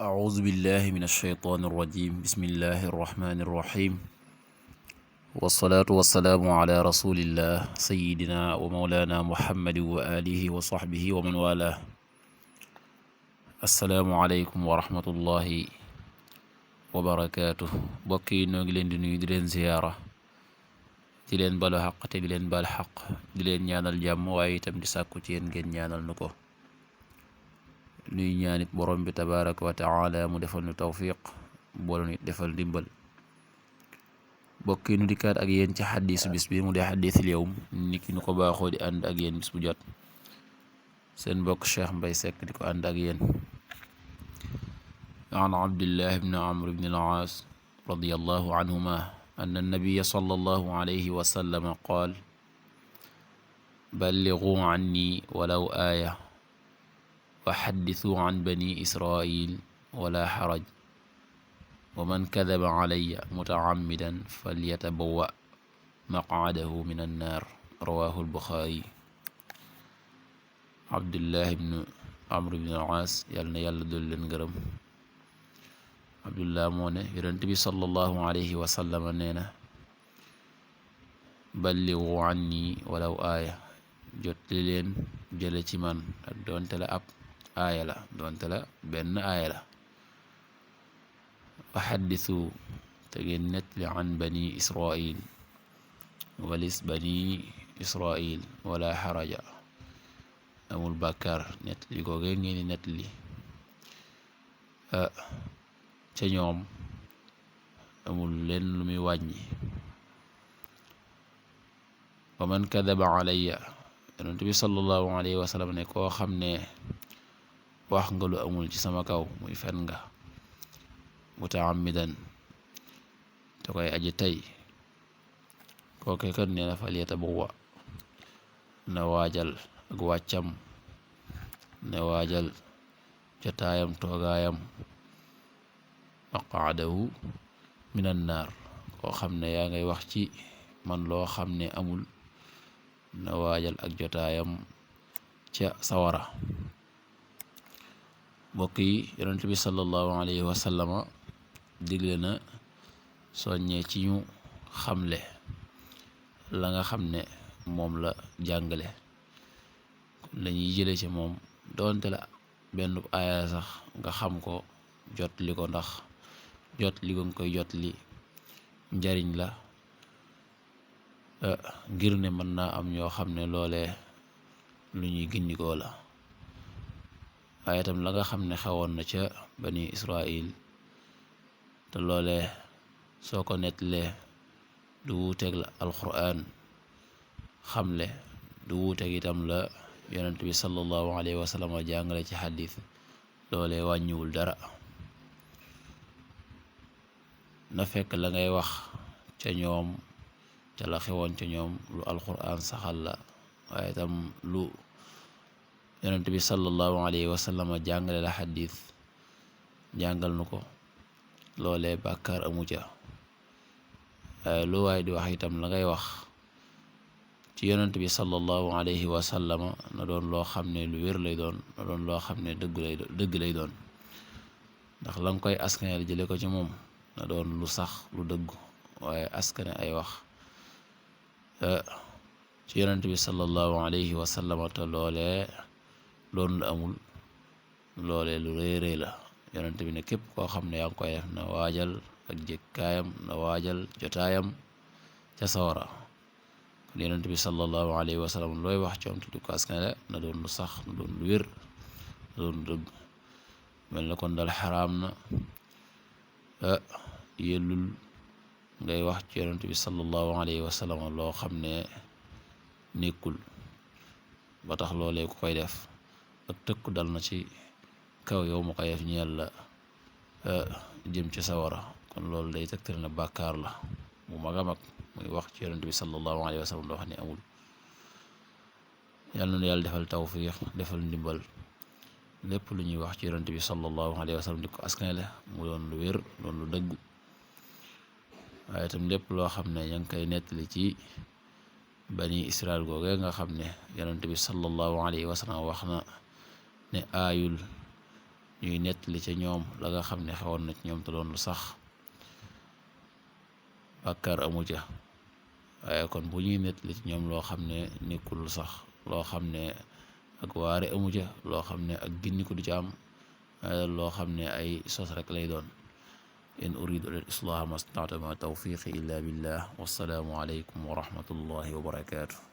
أعوذ بالله من الشيطان الرجيم بسم الله الرحمن الرحيم والصلاة والسلام على رسول الله سيدنا ومولانا محمد وآله وصحبه ومن والاه السلام عليكم ورحمة الله وبركاته بكي نوغلين دي نوي دي لين زيارة di leen balu xaq te di leen bal xaq di leen ñaanal jàmm waaye itam di sàkku ci yéen ngeen ñaanal nu ko nuy ñaanit borom bi tabaraka wa taala mu defal nu tawfiq boolu nit defal ndimbal bokki nu dikkaat ak yéen ci xadiisu bis bi mu dee xadiisul yawm niki nu ko baaxoo di ànd ak yéen bis bu jot seen mbokk Cheikh Mbaye Seck di ko ànd ak yéen an Abdullah ibn Amr ibn al-Aas radiyallahu anhuma أن النبي صلى الله عليه وسلم قال بلغوا عني ولو آية وحدثوا عن بني إسرائيل ولا حرج ومن كذب علي متعمدا فليتبوأ مقعده من النار رواه البخاري عبد الله بن عمرو بن العاص يالنا يالا دول leen gërëm abdullah moo ne yonent bi sallallahu alayhi wa sallam nee na balligu anni walaw aaya jotli leen jële ci man ak doonte la ab aaya la doonte la benn aaya la wa xaddisu te ngeen nettali an bani israil walis bani israil wala xaraja amul bàkkaar nettali googee ngeen di nettali ca ñoom amul leen lu muy wàññi wa man kadaba alayya yonent bi sallallahu alayhi wa sallam ne koo xam ne wax nga lu amul ci sama kaw muy fen nga mutaammidan te koy aji tey kooke kat nee na fal yatabawwa na waajal ak wàccam na waajal jotaayam toogaayam maqaadahu minan naar koo xam ne yaa ngay wax ci man loo xam ne amul na waajal ak jotaayam ca sawara mbokk yi yonent bi sallallahu alayhi wa sallama digle na soññee ci ñu xamle la nga xam ne moom la jàngale kon lañuy jële ci moom doonte la benn aaya sax nga xam ko jot li ko ndax jot li nga koy jot li njariñ la ngir ne mën naa am ñoo xam ne loolee lu ñuy gindikoo la waaye itam la nga xam ne xewoon na ca bani Israil te loolee soo ko nettalee du wuuteeg la alquran xamle du wuuteeg itam la yonent bi sallallahu alayhi wa sallam jàngale ci xadis loolee wàññiwul dara na fekk la ngay wax ca ñoom ca la xewoon ca ñoom lu alquran saxal la waaye itam lu yonent bi sallallahu alayhi wa sallam jàngale la xadis jàngal nu ko loolee bàkkaar amu ca waaye lu waay di wax itam la ngay wax ci yonent bi sallallahu alayhi wa sallam na doon loo xam ne lu wér lay doon na doon loo xam ne dëgg lay doon ndax la nga koy askanel jële ko ci moom na doon lu sax lu dëgg waaye askane ay wax ci yonent bi sallallahu alayhi wa sallam te loolee loolu lu amul loolee lu rëy rëy la yonent bi ne képp koo xam ne yaa ngi koy def na waajal ak jëkkaayam na waajal jotaayam ca sawara kon yonent bi sallallahu alayhi wa sallam looy wax ci am te di ko askane na doon lu sax na doon lu wér na doon lu dëgg mel na kon dal xaraam na yellul ngay wax ci yonent bi sallallahu alayhi wa sallam loo xam ne nekkul ba tax loolee ku koy def ak tëkku dal na ci kaw yow mu koy def ñeel la jëm ci sawara kon loolu day tegtal na bàkkaar la mu mag a mag muy wax ci yonent bi sallallahu alayhi wa sallam loo xam ne amul yàlla na yàlla defal tawfiq defal ndimbal lépp lu ñuy wax ci yonent bi sallallahu alayhi wa sallam di ko askanale mu doon lu wér doon lu dëgg waaye itam lépp loo xam ne ña ngi koy nettali ci bani Israel googee nga xam ne yonent bi sallallahu alayhi wa sallam wax na ne aayul ñuy nettali ca ñoom la nga xam ne xewoon na ci ñoom te doon lu sax, bàkkaar amu ca. waaye kon bu ñuy nettali ci ñoom loo xam ne nekkul lu sax, loo xam ne ak waare amu ca, loo xam ne ak ginni ko du ca am, loo xam ne ay sos rek lay doon. in uridu ila al islaha ma stata'tu ma tawfiqi illa billah, wassalaamu aleykum wa rahmatullahi wa barakatuh.